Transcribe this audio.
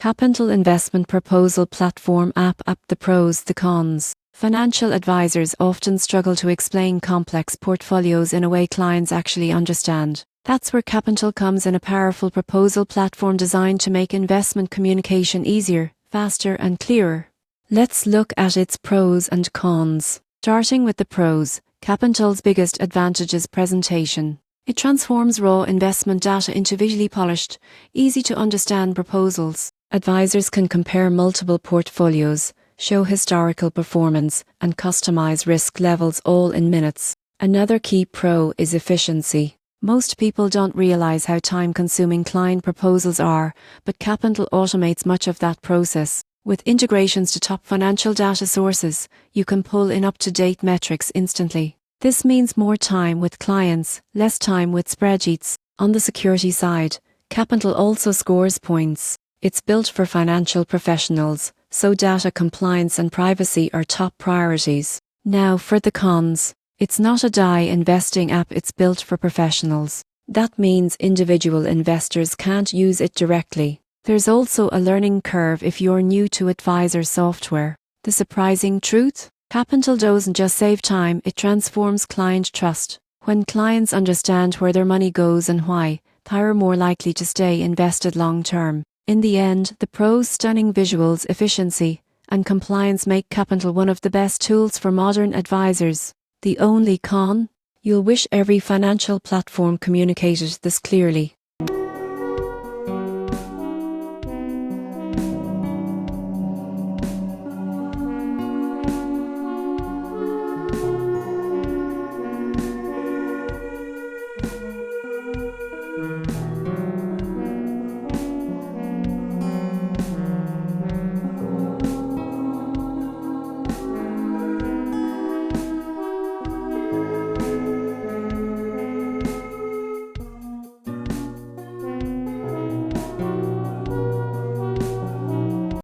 CapIntel Investment Proposal Platform app. The pros, the cons. Financial advisors often struggle to explain complex portfolios in a way clients actually understand. That's where CapIntel comes in, a powerful proposal platform designed to make investment communication easier, faster and clearer. Let's look at its pros and cons. Starting with the pros, CapIntel's biggest advantage is presentation. It transforms raw investment data into visually polished, easy to understand proposals. Advisors can compare multiple portfolios, show historical performance, and customize risk levels all in minutes. Another key pro is efficiency. Most people don't realize how time-consuming client proposals are, but CapIntel automates much of that process. With integrations to top financial data sources, you can pull in up-to-date metrics instantly. This means more time with clients, less time with spreadsheets. On the security side, CapIntel also scores points. It's built for financial professionals, so data compliance and privacy are top priorities. Now for the cons. It's not a investing app, it's built for professionals. That means individual investors can't use it directly. There's also a learning curve if you're new to advisor software. The surprising truth? CapIntel doesn't just save time, it transforms client trust. When clients understand where their money goes and why, they're more likely to stay invested long term. In the end, the pros, stunning visuals, efficiency, and compliance make CapIntel one of the best tools for modern advisors. The only con? You'll wish every financial platform communicated this clearly.